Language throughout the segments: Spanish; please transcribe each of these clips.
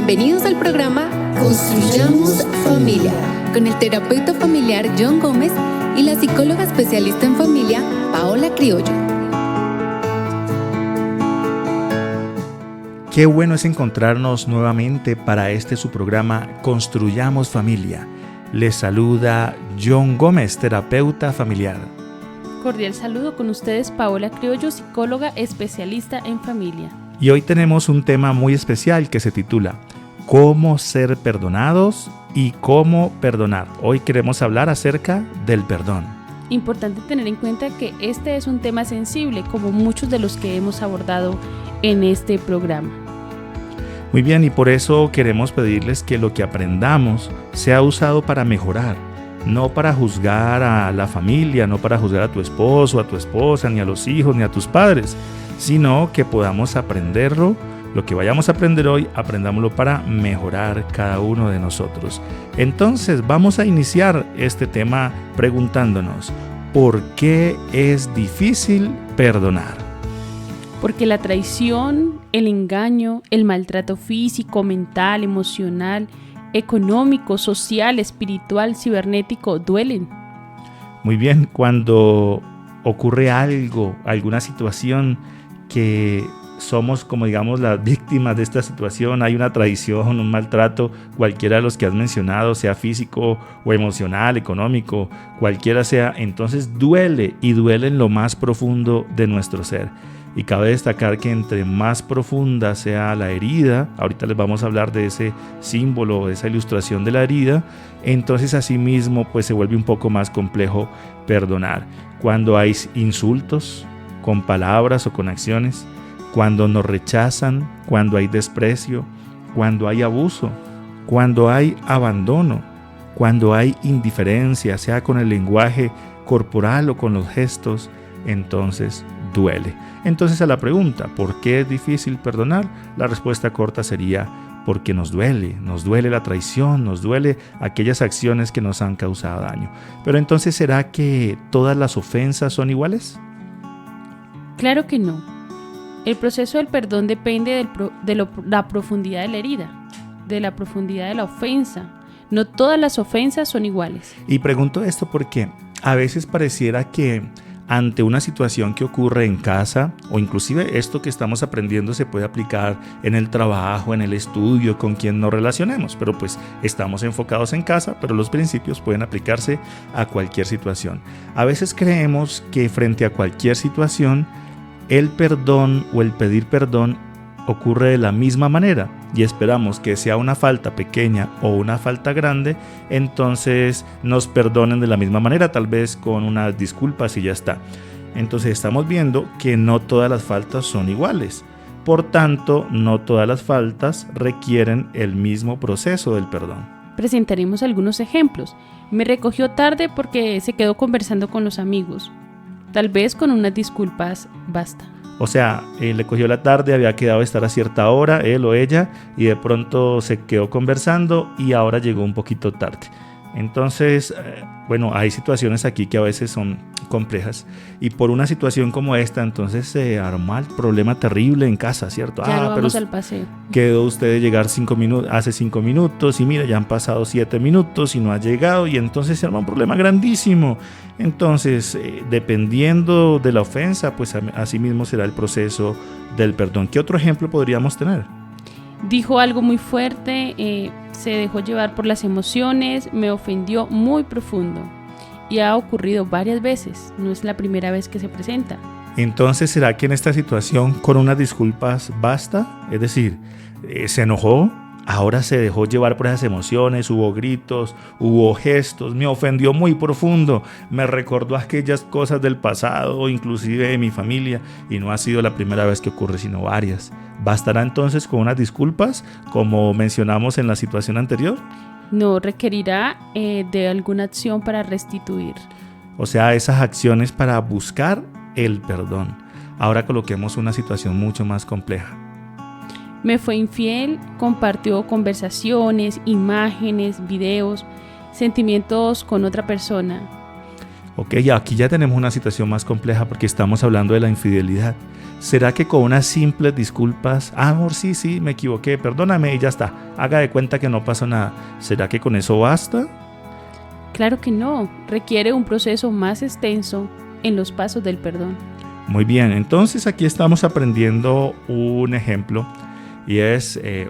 Bienvenidos al programa Construyamos Familia, con el terapeuta familiar John Gómez y la psicóloga especialista en familia Paola Criollo. Qué bueno es encontrarnos nuevamente para su programa Construyamos Familia. Les saluda John Gómez, terapeuta familiar. Cordial saludo con ustedes, Paola Criollo, psicóloga especialista en familia. Y hoy tenemos un tema muy especial que se titula ¿Cómo ser perdonados y cómo perdonar? Hoy queremos hablar acerca del perdón. Importante tener en cuenta que este es un tema sensible, como muchos de los que hemos abordado en este programa. Muy bien, y por eso queremos pedirles que lo que aprendamos sea usado para mejorar, no para juzgar a la familia, no para juzgar a tu esposo, a tu esposa, ni a los hijos, ni a tus padres, sino que podamos aprenderlo. Lo que vayamos a aprender hoy, aprendámoslo para mejorar cada uno de nosotros. Entonces, vamos a iniciar este tema preguntándonos, ¿por qué es difícil perdonar? Porque la traición, el engaño, el maltrato físico, mental, emocional, económico, social, espiritual, cibernético, duelen. Muy bien, cuando ocurre algo, alguna situación que somos como digamos las víctimas de esta situación, hay una traición, un maltrato, cualquiera de los que has mencionado, sea físico o emocional, económico, cualquiera sea, entonces duele y duele en lo más profundo de nuestro ser. Y cabe destacar que entre más profunda sea la herida, ahorita les vamos a hablar de ese símbolo, de esa ilustración de la herida, entonces asimismo pues se vuelve un poco más complejo perdonar. Cuando hay insultos, con palabras o con acciones, cuando nos rechazan, cuando hay desprecio, cuando hay abuso, cuando hay abandono, cuando hay indiferencia, sea con el lenguaje corporal o con los gestos, entonces duele. Entonces a la pregunta, ¿por qué es difícil perdonar? La respuesta corta sería porque nos duele la traición, nos duele aquellas acciones que nos han causado daño. Pero entonces, ¿será que todas las ofensas son iguales? Claro que no. El proceso del perdón depende de la profundidad de la herida, de la profundidad de la ofensa. No todas las ofensas son iguales. Y pregunto esto porque a veces pareciera que ante una situación que ocurre en casa, o inclusive esto que estamos aprendiendo se puede aplicar en el trabajo, en el estudio, con quien nos relacionemos, pero pues estamos enfocados en casa, pero los principios pueden aplicarse a cualquier situación. A veces creemos que frente a cualquier situación, el perdón o el pedir perdón ocurre de la misma manera y esperamos que sea una falta pequeña o una falta grande, entonces nos perdonen de la misma manera, tal vez con unas disculpas y ya está. Entonces estamos viendo que no todas las faltas son iguales. Por tanto, no todas las faltas requieren el mismo proceso del perdón. Presentaremos algunos ejemplos. Me recogió tarde porque se quedó conversando con los amigos. Tal vez con unas disculpas basta. O sea, le cogió la tarde, había quedado de estar a cierta hora, él o ella, y de pronto se quedó conversando y ahora llegó un poquito tarde. Entonces, hay situaciones aquí que a veces son complejas y por una situación como esta, entonces se arma el problema terrible en casa, ¿cierto? Ya no vamos pero al paseo. Quedó usted de llegar hace 5 minutos y mira, ya han pasado 7 minutos y no ha llegado y entonces se arma un problema grandísimo. Entonces, dependiendo de la ofensa, pues así mismo será el proceso del perdón. ¿Qué otro ejemplo podríamos tener? Dijo algo muy fuerte, se dejó llevar por las emociones, me ofendió muy profundo y ha ocurrido varias veces, no es la primera vez que se presenta. Entonces, ¿será que en esta situación con unas disculpas basta? Es decir, se enojó, ahora se dejó llevar por esas emociones, hubo gritos, hubo gestos, me ofendió muy profundo, me recordó aquellas cosas del pasado, inclusive de mi familia, y no ha sido la primera vez que ocurre, sino varias. ¿Bastará entonces con unas disculpas, como mencionamos en la situación anterior? No, requerirá de alguna acción para restituir. O sea, esas acciones para buscar el perdón. Ahora coloquemos una situación mucho más compleja. Me fue infiel, compartió conversaciones, imágenes, videos, sentimientos con otra persona. Ok, aquí ya tenemos una situación más compleja porque estamos hablando de la infidelidad. ¿Será que con unas simples disculpas, amor, sí, me equivoqué, perdóname y ya está, haga de cuenta que no pasó nada? ¿Será que con eso basta? Claro que no, requiere un proceso más extenso en los pasos del perdón. Muy bien, entonces aquí estamos aprendiendo un ejemplo y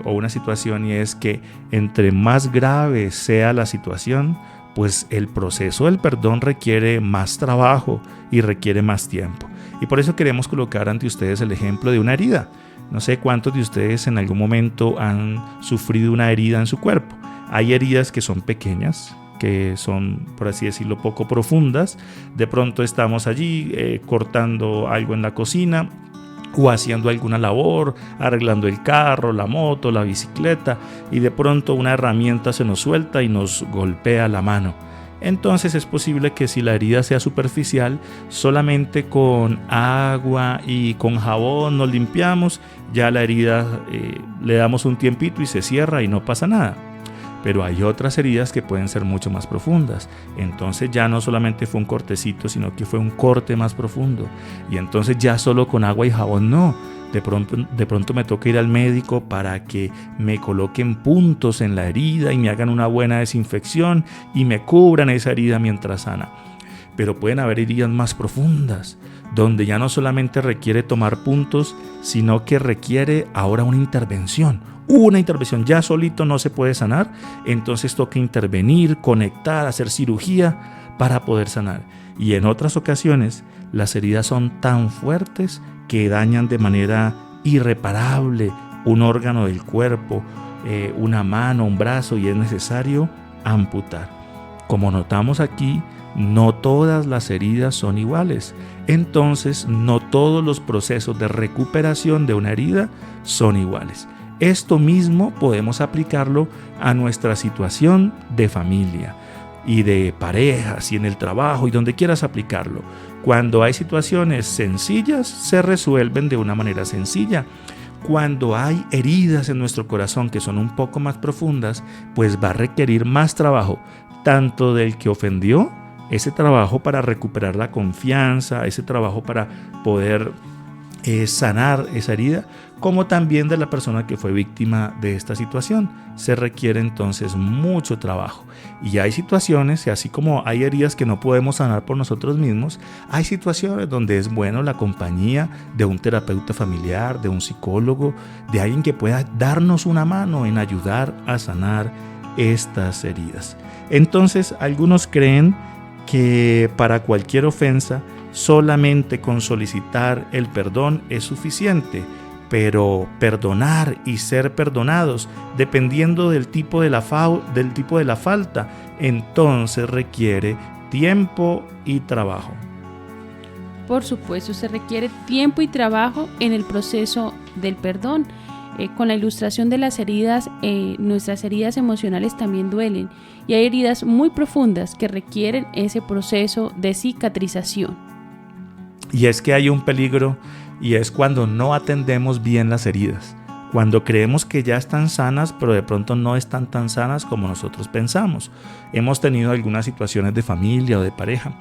o una situación, y es que entre más grave sea la situación, pues el proceso del perdón requiere más trabajo y requiere más tiempo. Y por eso queremos colocar ante ustedes el ejemplo de una herida. No sé cuántos de ustedes en algún momento han sufrido una herida en su cuerpo. Hay heridas que son pequeñas, que son, por así decirlo, poco profundas. De pronto estamos allí cortando algo en la cocina o haciendo alguna labor, arreglando el carro, la moto, la bicicleta, y de pronto una herramienta se nos suelta y nos golpea la mano. Entonces es posible que si la herida sea superficial, solamente con agua y con jabón nos limpiamos, ya la herida le damos un tiempito y se cierra y no pasa nada. Pero hay otras heridas que pueden ser mucho más profundas. Entonces ya no solamente fue un cortecito, sino que fue un corte más profundo. Y entonces ya solo con agua y jabón no. De pronto me toca ir al médico para que me coloquen puntos en la herida y me hagan una buena desinfección y me cubran esa herida mientras sana. Pero pueden haber heridas más profundas, donde ya no solamente requiere tomar puntos, sino que requiere ahora una intervención. Una intervención, ya solito no se puede sanar, entonces toca intervenir, conectar, hacer cirugía para poder sanar. Y en otras ocasiones las heridas son tan fuertes que dañan de manera irreparable un órgano del cuerpo, una mano, un brazo, y es necesario amputar. Como notamos aquí, no todas las heridas son iguales. Entonces, no todos los procesos de recuperación de una herida son iguales. Esto mismo podemos aplicarlo a nuestra situación de familia y de parejas y en el trabajo y donde quieras aplicarlo. Cuando hay situaciones sencillas, se resuelven de una manera sencilla. Cuando hay heridas en nuestro corazón que son un poco más profundas, pues va a requerir más trabajo, tanto del que ofendió, ese trabajo para recuperar la confianza, ese trabajo para poder sanar esa herida, como también de la persona que fue víctima de esta situación. Se requiere entonces mucho trabajo. Y hay situaciones, y así como hay heridas que no podemos sanar por nosotros mismos, hay situaciones donde es bueno la compañía de un terapeuta familiar, de un psicólogo, de alguien que pueda darnos una mano en ayudar a sanar estas heridas. Entonces, algunos creen que para cualquier ofensa solamente con solicitar el perdón es suficiente, pero perdonar y ser perdonados, dependiendo del tipo de la falta, entonces requiere tiempo y trabajo. Por supuesto, se requiere tiempo y trabajo en el proceso del perdón. Con la ilustración de las heridas, nuestras heridas emocionales también duelen, y hay heridas muy profundas que requieren ese proceso de cicatrización. Y es que hay un peligro, y es cuando no atendemos bien las heridas, cuando creemos que ya están sanas, pero de pronto no están tan sanas como nosotros pensamos. Hemos tenido algunas situaciones de familia o de pareja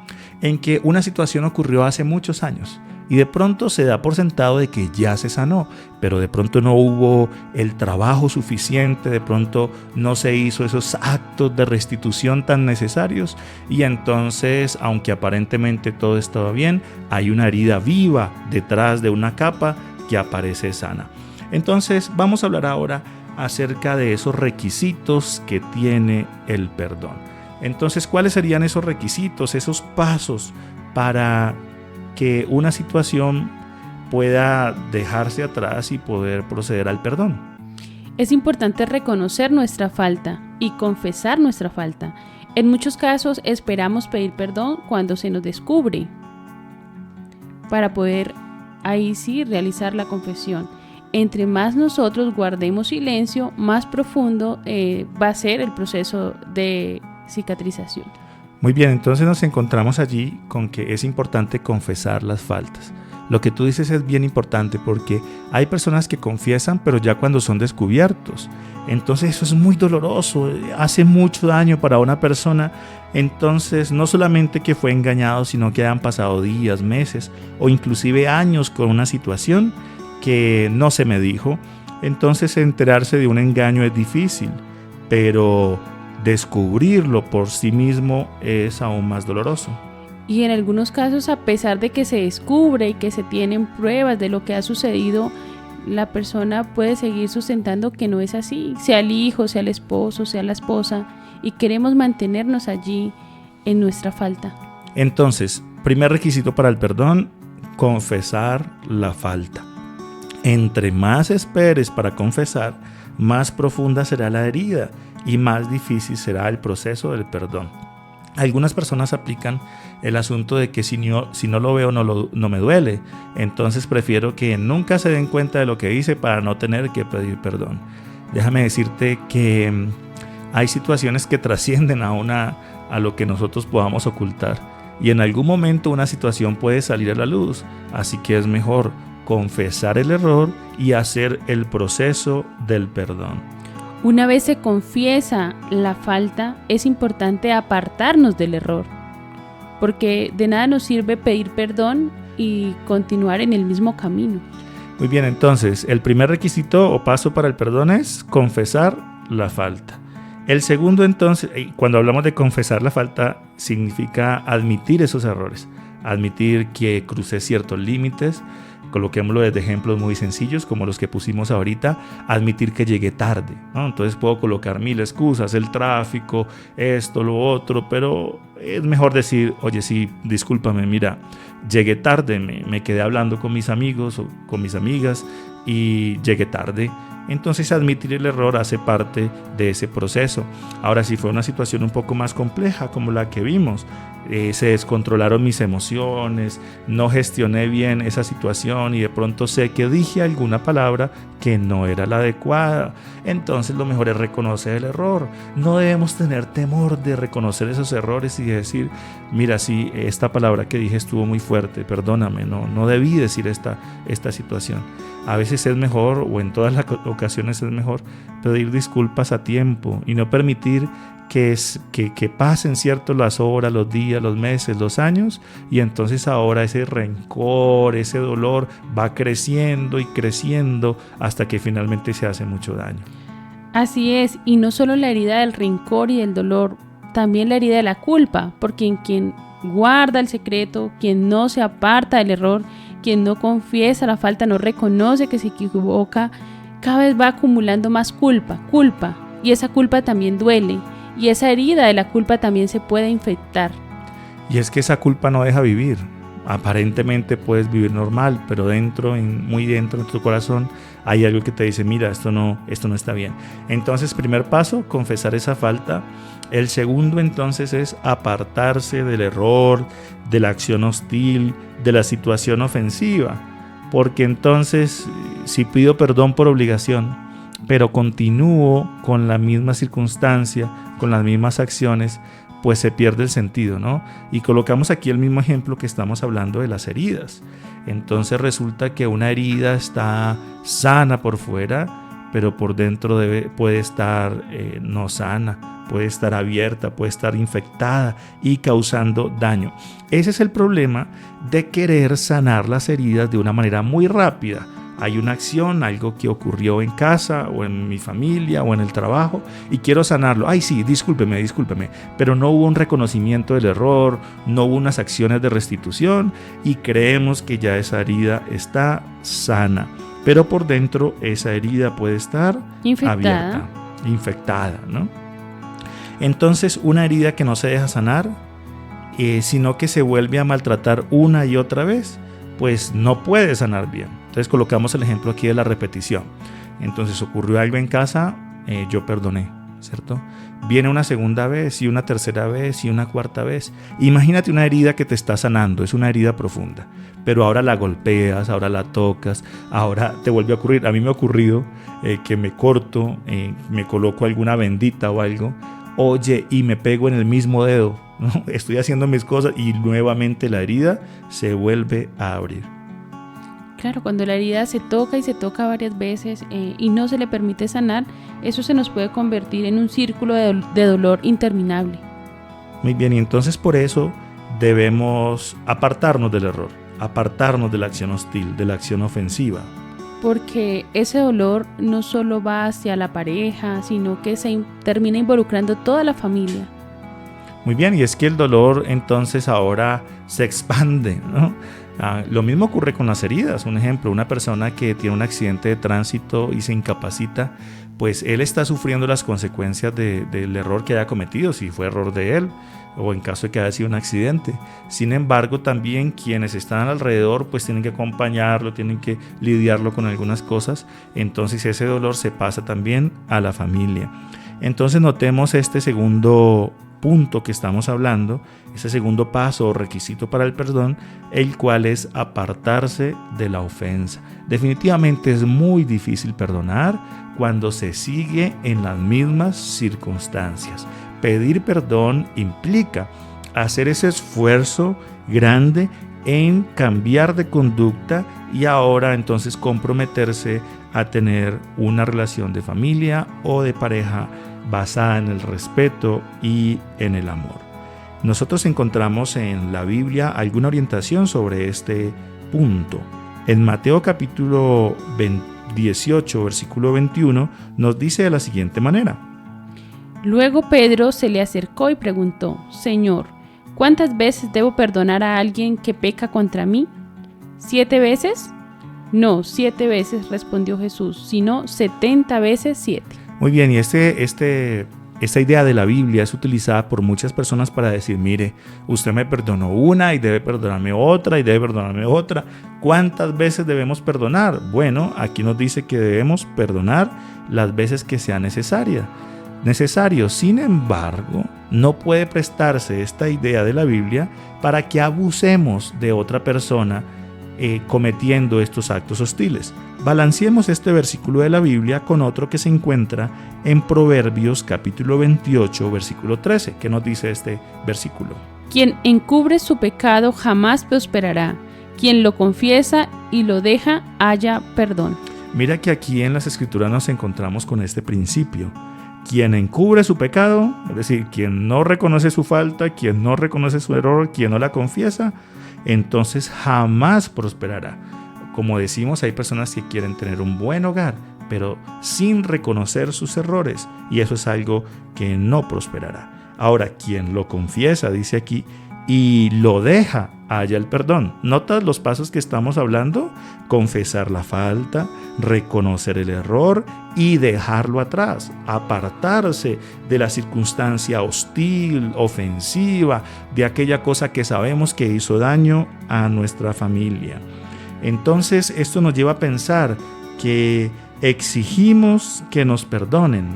en que una situación ocurrió hace muchos años y de pronto se da por sentado de que ya se sanó, pero de pronto no hubo el trabajo suficiente, de pronto no se hizo esos actos de restitución tan necesarios, y entonces, aunque aparentemente todo estaba bien, hay una herida viva detrás de una capa que aparece sana. Entonces vamos a hablar ahora acerca de esos requisitos que tiene el perdón. Entonces, ¿cuáles serían esos requisitos, esos pasos para que una situación pueda dejarse atrás y poder proceder al perdón? Es importante reconocer nuestra falta y confesar nuestra falta. En muchos casos esperamos pedir perdón cuando se nos descubre, para poder ahí sí realizar la confesión. Entre más nosotros guardemos silencio, más profundo va a ser el proceso de cicatrización. Muy bien, entonces nos encontramos allí con que es importante confesar las faltas. Lo que tú dices es bien importante porque hay personas que confiesan, pero ya cuando son descubiertos. Entonces eso es muy doloroso, hace mucho daño para una persona. Entonces no solamente que fue engañado, sino que han pasado días, meses o inclusive años con una situación que no se me dijo. Entonces enterarse de un engaño es difícil, pero descubrirlo por sí mismo es aún más doloroso. Y en algunos casos, a pesar de que se descubre y que se tienen pruebas de lo que ha sucedido, la persona puede seguir sustentando que no es así, sea el hijo, sea el esposo, sea la esposa, y queremos mantenernos allí en nuestra falta. Entonces, primer requisito para el perdón, confesar la falta. Entre más esperes para confesar, más profunda será la herida y más difícil será el proceso del perdón. Algunas personas aplican el asunto de que si no lo veo no me duele, entonces prefiero que nunca se den cuenta de lo que hice para no tener que pedir perdón. Déjame decirte que hay situaciones que trascienden a lo que nosotros podamos ocultar y en algún momento una situación puede salir a la luz, así que es mejor confesar el error y hacer el proceso del perdón. Una vez se confiesa la falta, es importante apartarnos del error, porque de nada nos sirve pedir perdón y continuar en el mismo camino. Muy bien, entonces, el primer requisito o paso para el perdón es confesar la falta. El segundo, entonces, cuando hablamos de confesar la falta, significa admitir esos errores, admitir que crucé ciertos límites. Coloquémoslo desde ejemplos muy sencillos como los que pusimos ahorita, admitir que llegué tarde, ¿no? Entonces puedo colocar mil excusas, el tráfico, esto, lo otro, pero es mejor decir, oye, sí, discúlpame, mira, llegué tarde, me quedé hablando con mis amigos o con mis amigas y llegué tarde. Entonces admitir el error hace parte de ese proceso. Ahora, si fue una situación un poco más compleja como la que vimos, se descontrolaron mis emociones, no gestioné bien esa situación y de pronto sé que dije alguna palabra que no era la adecuada, entonces lo mejor es reconocer el error. No debemos tener temor de reconocer esos errores y decir, mira, sí, esta palabra que dije estuvo muy fuerte, perdóname, no debí decir esta situación. A veces es mejor, o en todas las ocasiones es mejor, pedir disculpas a tiempo y no permitir que pasen, ¿cierto?, las horas, los días, los meses, los años, y entonces ahora ese rencor, ese dolor va creciendo y creciendo hasta que finalmente se hace mucho daño. Así es, y no solo la herida del rencor y del dolor, también la herida de la culpa, porque en quien guarda el secreto, quien no se aparta del error, quien no confiesa la falta, no reconoce que se equivoca, cada vez va acumulando más culpa, y esa culpa también duele. Y esa herida de la culpa también se puede infectar. Y es que esa culpa no deja vivir. Aparentemente puedes vivir normal, pero muy dentro de tu corazón hay algo que te dice, mira, esto no está bien. Entonces, primer paso, confesar esa falta. El segundo, entonces, es apartarse del error, de la acción hostil, de la situación ofensiva. Porque entonces, si pido perdón por obligación, pero continúo con la misma circunstancia, con las mismas acciones, pues se pierde el sentido, ¿no? Y colocamos aquí el mismo ejemplo que estamos hablando de las heridas. Entonces resulta que una herida está sana por fuera, pero por dentro puede estar no sana, puede estar abierta, puede estar infectada y causando daño. Ese es el problema de querer sanar las heridas de una manera muy rápida. Hay una acción, algo que ocurrió en casa o en mi familia o en el trabajo y quiero sanarlo. Ay, sí, discúlpeme, pero no hubo un reconocimiento del error, no hubo unas acciones de restitución y creemos que ya esa herida está sana. Pero por dentro esa herida puede estar abierta, infectada, ¿no? Entonces, una herida que no se deja sanar, sino que se vuelve a maltratar una y otra vez, pues no puede sanar bien. Entonces colocamos el ejemplo aquí de la repetición. Entonces ocurrió algo en casa, yo perdoné, ¿cierto? Viene una segunda vez y una tercera vez y una cuarta vez. Imagínate una herida que te está sanando, es una herida profunda, pero ahora la golpeas, ahora la tocas, ahora te vuelve a ocurrir. A mí me ha ocurrido que me corto, me coloco alguna bendita o algo, oye, y me pego en el mismo dedo, ¿no? Estoy haciendo mis cosas y nuevamente la herida se vuelve a abrir. Claro, cuando la herida se toca y se toca varias veces y no se le permite sanar, eso se nos puede convertir en un círculo de dolor interminable. Muy bien, y entonces por eso debemos apartarnos del error, apartarnos de la acción hostil, de la acción ofensiva. Porque ese dolor no solo va hacia la pareja, sino que termina involucrando toda la familia. Muy bien, y es que el dolor entonces ahora se expande, ¿no? Lo mismo ocurre con las heridas. Un ejemplo, una persona que tiene un accidente de tránsito y se incapacita, pues él está sufriendo las consecuencias del error que haya cometido, si fue error de él o en caso de que haya sido un accidente. Sin embargo, también quienes están alrededor pues tienen que acompañarlo, tienen que lidiarlo con algunas cosas. Entonces ese dolor se pasa también a la familia. Entonces notemos este segundo punto que estamos hablando, ese segundo paso o requisito para el perdón, el cual es apartarse de la ofensa. Definitivamente es muy difícil perdonar cuando se sigue en las mismas circunstancias. Pedir perdón implica hacer ese esfuerzo grande en cambiar de conducta y ahora entonces comprometerse a tener una relación de familia o de pareja basada en el respeto y en el amor. Nosotros encontramos en la Biblia alguna orientación sobre este punto. En Mateo capítulo 18, versículo 21, nos dice de la siguiente manera. Luego Pedro se le acercó y preguntó: Señor, ¿cuántas veces debo perdonar a alguien que peca contra mí? ¿7 veces? No, 7 veces, respondió Jesús, sino 70 veces 7. Muy bien, y esta idea de la Biblia es utilizada por muchas personas para decir, mire, usted me perdonó una y debe perdonarme otra y debe perdonarme otra. ¿Cuántas veces debemos perdonar? Bueno, aquí nos dice que debemos perdonar las veces que sea necesario. Sin embargo, no puede prestarse esta idea de la Biblia para que abusemos de otra persona cometiendo estos actos hostiles. Balanceemos este versículo de la Biblia con otro que se encuentra en Proverbios capítulo 28, versículo 13. ¿Qué nos dice este versículo? Quien encubre su pecado jamás prosperará. Quien lo confiesa y lo deja halla perdón. Mira que aquí en las Escrituras nos encontramos con este principio. Quien encubre su pecado, es decir, quien no reconoce su falta, quien no reconoce su error, quien no la confiesa, entonces jamás prosperará. Como decimos, hay personas que quieren tener un buen hogar, pero sin reconocer sus errores, y eso es algo que no prosperará. Ahora, quien lo confiesa, dice aquí, y lo deja, halla el perdón. ¿Notas los pasos que estamos hablando? Confesar la falta, reconocer el error y dejarlo atrás, apartarse de la circunstancia hostil, ofensiva, de aquella cosa que sabemos que hizo daño a nuestra familia. Entonces esto nos lleva a pensar que exigimos que nos perdonen,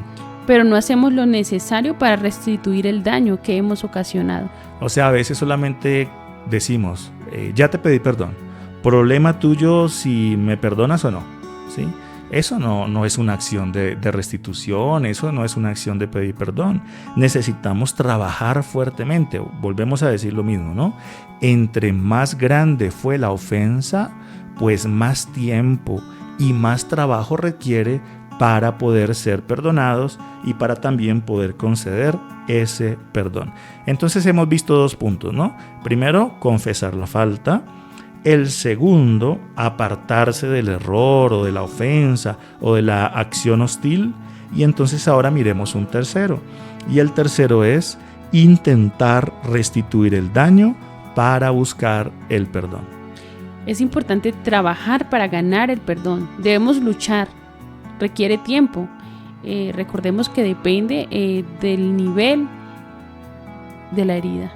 pero no hacemos lo necesario para restituir el daño que hemos ocasionado. O sea, a veces solamente decimos, ya te pedí perdón, problema tuyo si me perdonas o no, ¿sí? Eso no es una acción de restitución, eso no es una acción de pedir perdón. Necesitamos trabajar fuertemente, volvemos a decir lo mismo, ¿no? Entre más grande fue la ofensa, pues más tiempo y más trabajo requiere para poder ser perdonados y para también poder conceder ese perdón. Entonces hemos visto 2 puntos, ¿no? Primero, confesar la falta. El segundo, apartarse del error o de la ofensa o de la acción hostil. Y entonces ahora miremos un tercero. Y el tercero es intentar restituir el daño para buscar el perdón. Es importante trabajar para ganar el perdón. Debemos luchar. Requiere tiempo. Recordemos que depende del nivel de la herida.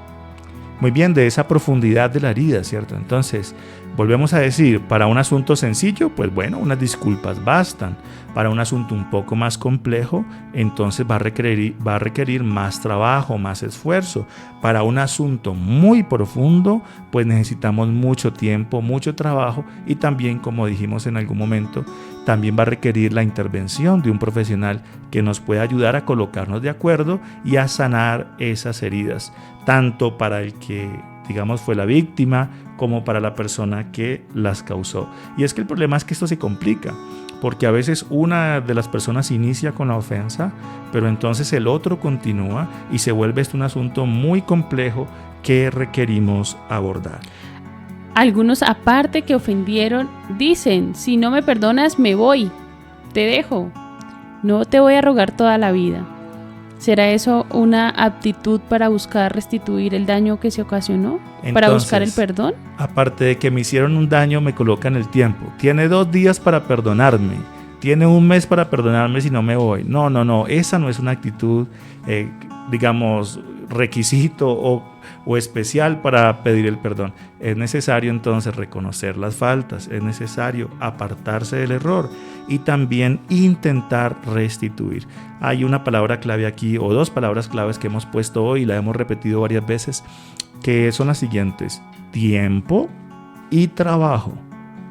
Muy bien, de esa profundidad de la herida, ¿cierto? Entonces, volvemos a decir, para un asunto sencillo, pues bueno, unas disculpas bastan. Para un asunto un poco más complejo, entonces va a requerir más trabajo, más esfuerzo. Para un asunto muy profundo, pues necesitamos mucho tiempo, mucho trabajo y también, como dijimos en algún momento, también va a requerir la intervención de un profesional que nos pueda ayudar a colocarnos de acuerdo y a sanar esas heridas, tanto para el que digamos, fue la víctima, como para la persona que las causó. Y es que el problema es que esto se complica, porque a veces una de las personas inicia con la ofensa, pero entonces el otro continúa y se vuelve esto un asunto muy complejo que requerimos abordar. Algunos, aparte que ofendieron, dicen: si no me perdonas, me voy, te dejo, no te voy a rogar toda la vida. ¿Será eso una aptitud para buscar restituir el daño que se ocasionó? Entonces, ¿para buscar el perdón? Aparte de que me hicieron un daño, me colocan el tiempo. Tiene 2 días para perdonarme. Tiene 1 mes para perdonarme si no me voy. No. Esa no es una actitud, digamos, requisito o especial para pedir el perdón. Es necesario entonces reconocer las faltas. Es necesario apartarse del error y también intentar restituir. Hay una palabra clave aquí, o 2 palabras claves que hemos puesto hoy y la hemos repetido varias veces, que son las siguientes: tiempo y trabajo.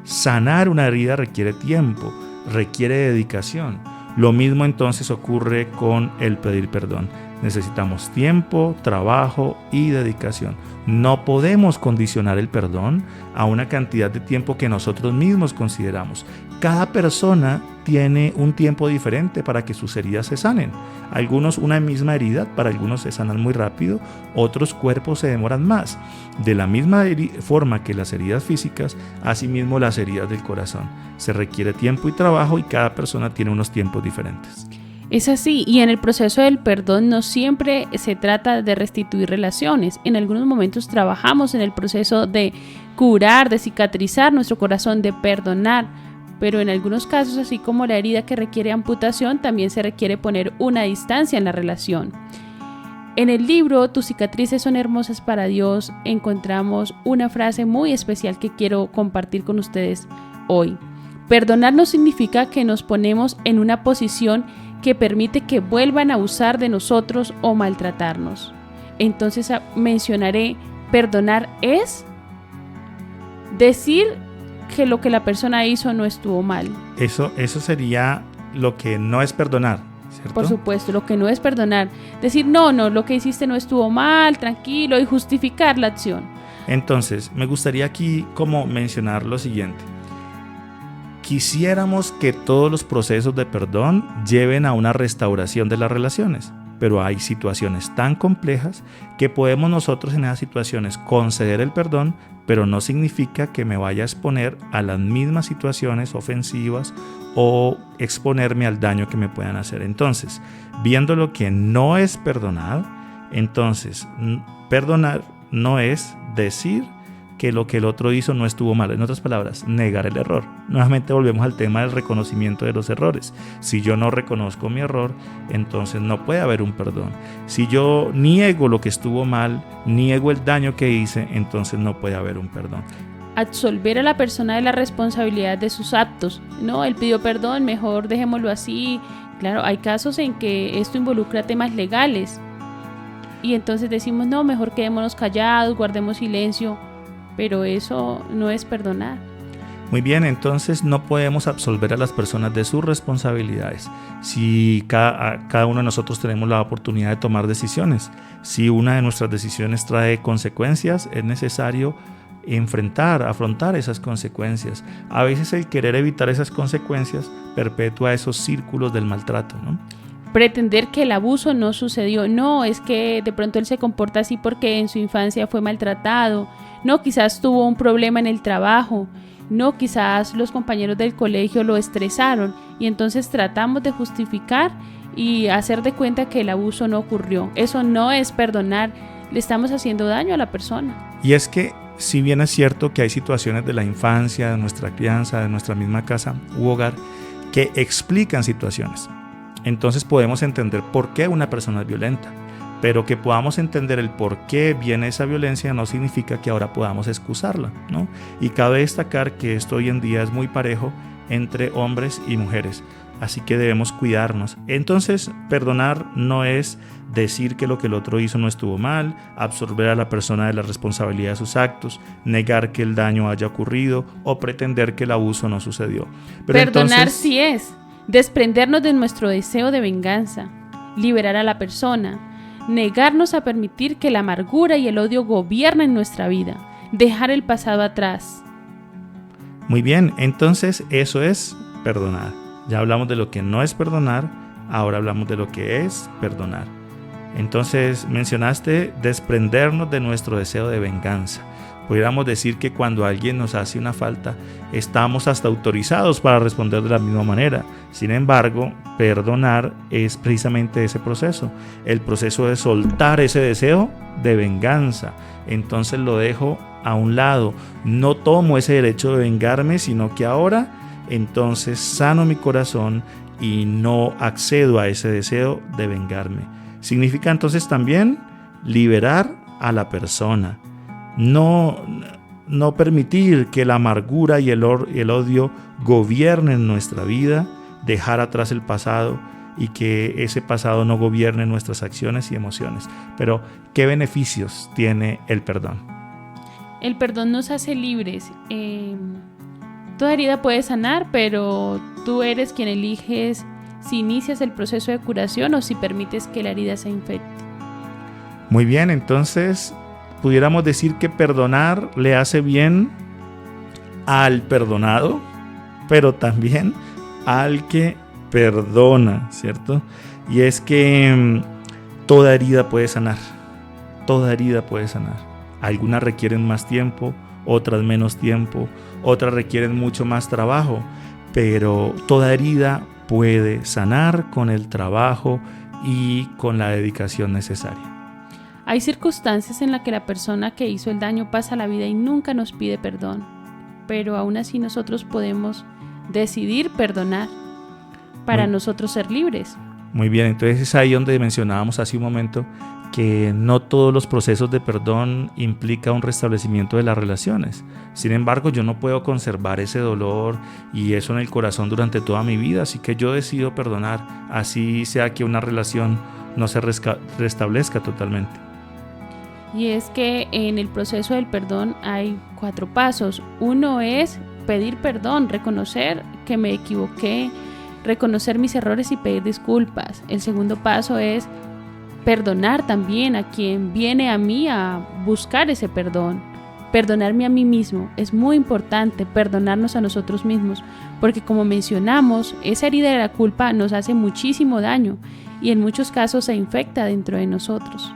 Sanar una herida requiere tiempo, requiere dedicación. Lo mismo entonces ocurre con el pedir perdón. Necesitamos tiempo, trabajo y dedicación. No podemos condicionar el perdón a una cantidad de tiempo que nosotros mismos consideramos. Cada persona tiene un tiempo diferente para que sus heridas se sanen. Algunos una misma herida, para algunos se sanan muy rápido, otros cuerpos se demoran más. De la misma forma que las heridas físicas, asimismo las heridas del corazón. Se requiere tiempo y trabajo y cada persona tiene unos tiempos diferentes. Es así, y en el proceso del perdón no siempre se trata de restituir relaciones. En algunos momentos trabajamos en el proceso de curar, de cicatrizar nuestro corazón, de perdonar, pero en algunos casos, así como la herida que requiere amputación, también se requiere poner una distancia en la relación. En el libro Tus cicatrices son hermosas para Dios encontramos una frase muy especial que quiero compartir con ustedes hoy. Perdonar no significa que nos ponemos en una posición que permite que vuelvan a abusar de nosotros o maltratarnos. Entonces mencionaré: perdonar es decir que lo que la persona hizo no estuvo mal. Eso sería lo que no es perdonar, ¿cierto? Por supuesto, lo que no es perdonar. Decir: no, lo que hiciste no estuvo mal, tranquilo, y justificar la acción. Entonces, me gustaría aquí como mencionar lo siguiente. Quisiéramos que todos los procesos de perdón lleven a una restauración de las relaciones, pero hay situaciones tan complejas que podemos nosotros en esas situaciones conceder el perdón, pero no significa que me vaya a exponer a las mismas situaciones ofensivas o exponerme al daño que me puedan hacer. Entonces, viendo lo que no es perdonar, entonces perdonar no es decir que lo que el otro hizo no estuvo mal. En otras palabras, negar el error. Nuevamente volvemos al tema del reconocimiento de los errores. Si yo no reconozco mi error, entonces no puede haber un perdón. Si yo niego lo que estuvo mal, niego el daño que hice, entonces no puede haber un perdón. Absolver a la persona de la responsabilidad de sus actos. No, él pidió perdón, mejor dejémoslo así. Claro, hay casos en que esto involucra temas legales. Y entonces decimos: no, mejor quedémonos callados, guardemos silencio. Pero eso no es perdonar. Muy bien, entonces no podemos absolver a las personas de sus responsabilidades. Si cada uno de nosotros tenemos la oportunidad de tomar decisiones, si una de nuestras decisiones trae consecuencias, es necesario afrontar esas consecuencias. A veces el querer evitar esas consecuencias perpetúa esos círculos del maltrato, ¿no? Pretender que el abuso no sucedió. No, es que de pronto él se comporta así porque en su infancia fue maltratado. No, quizás tuvo un problema en el trabajo. No, quizás los compañeros del colegio lo estresaron. Y entonces tratamos de justificar y hacer de cuenta que el abuso no ocurrió. Eso no es perdonar. Le estamos haciendo daño a la persona. Y es que, si bien es cierto que hay situaciones de la infancia, de nuestra crianza, de nuestra misma casa u hogar, que explican situaciones, entonces podemos entender por qué una persona es violenta. Pero que podamos entender el por qué viene esa violencia no significa que ahora podamos excusarla, ¿no? Y cabe destacar que esto hoy en día es muy parejo entre hombres y mujeres, así que debemos cuidarnos. Entonces, perdonar no es decir que lo que el otro hizo no estuvo mal, absorber a la persona de la responsabilidad de sus actos, negar que el daño haya ocurrido o pretender que el abuso no sucedió. Pero perdonar entonces, sí es desprendernos de nuestro deseo de venganza, liberar a la persona. negarnos a permitir que la amargura y el odio gobiernen nuestra vida, dejar el pasado atrás. Muy bien, entonces eso es perdonar. Ya hablamos de lo que no es perdonar, ahora hablamos de lo que es perdonar. Entonces mencionaste desprendernos de nuestro deseo de venganza. Pudiéramos decir que cuando alguien nos hace una falta, estamos hasta autorizados para responder de la misma manera. Sin embargo, perdonar es precisamente ese proceso, el proceso de soltar ese deseo de venganza. Entonces lo dejo a un lado, no tomo ese derecho de vengarme, sino que ahora entonces sano mi corazón y no accedo a ese deseo de vengarme. Significa entonces también liberar a la persona. No permitir que la amargura y el odio gobiernen nuestra vida, dejar atrás el pasado y que ese pasado no gobierne nuestras acciones y emociones. Pero, ¿qué beneficios tiene el perdón? El perdón nos hace libres. Toda herida puede sanar, pero tú eres quien eliges si inicias el proceso de curación o si permites que la herida se infecte. Muy bien, entonces pudiéramos decir que perdonar le hace bien al perdonado, pero también al que perdona, ¿cierto? Y es que toda herida puede sanar, toda herida puede sanar. Algunas requieren más tiempo, otras menos tiempo, otras requieren mucho más trabajo, pero toda herida puede sanar con el trabajo y con la dedicación necesaria. Hay circunstancias en las que la persona que hizo el daño pasa la vida y nunca nos pide perdón, pero aún así nosotros podemos decidir perdonar para nosotros ser libres. Muy bien, entonces es ahí donde mencionábamos hace un momento que no todos los procesos de perdón implican un restablecimiento de las relaciones. Sin embargo, yo no puedo conservar ese dolor y eso en el corazón durante toda mi vida, así que yo decido perdonar, así sea que una relación no se restablezca totalmente. Y es que en el proceso del perdón hay 4 pasos. Uno es pedir perdón, reconocer que me equivoqué, reconocer mis errores y pedir disculpas. El segundo paso es perdonar también a quien viene a mí a buscar ese perdón. Perdonarme a mí mismo. Es muy importante perdonarnos a nosotros mismos, porque como mencionamos, esa herida de la culpa nos hace muchísimo daño y en muchos casos se infecta dentro de nosotros.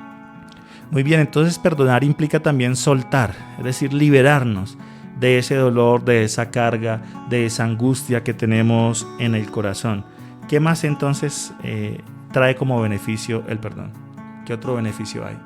Muy bien, entonces perdonar implica también soltar, es decir, liberarnos de ese dolor, de esa carga, de esa angustia que tenemos en el corazón. ¿Qué más entonces trae como beneficio el perdón? ¿Qué otro beneficio hay?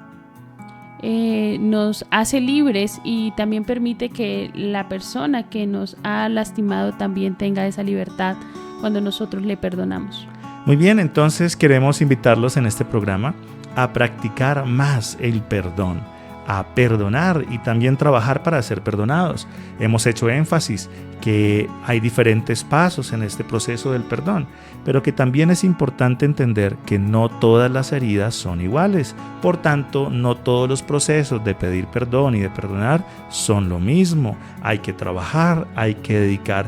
Nos hace libres y también permite que la persona que nos ha lastimado también tenga esa libertad cuando nosotros le perdonamos. Muy bien, entonces queremos invitarlos en este programa a practicar más el perdón, a perdonar y también trabajar para ser perdonados. Hemos hecho énfasis que hay diferentes pasos en este proceso del perdón, pero que también es importante entender que no todas las heridas son iguales. Por tanto, no todos los procesos de pedir perdón y de perdonar son lo mismo. Hay que trabajar, hay que dedicar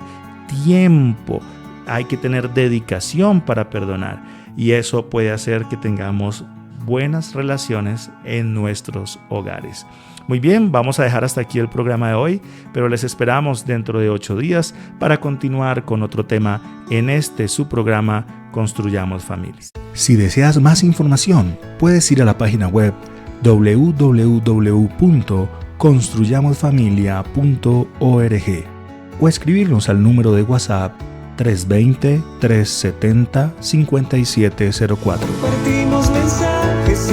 tiempo, hay que tener dedicación para perdonar, y eso puede hacer que tengamos buenas relaciones en nuestros hogares. Muy bien, vamos a dejar hasta aquí el programa de hoy, pero les esperamos dentro de 8 días para continuar con otro tema en su programa Construyamos Familias. Si deseas más información, puedes ir a la página web www.construyamosfamilia.org o escribirnos al número de WhatsApp 320-370-5704. Compartimos mensajes,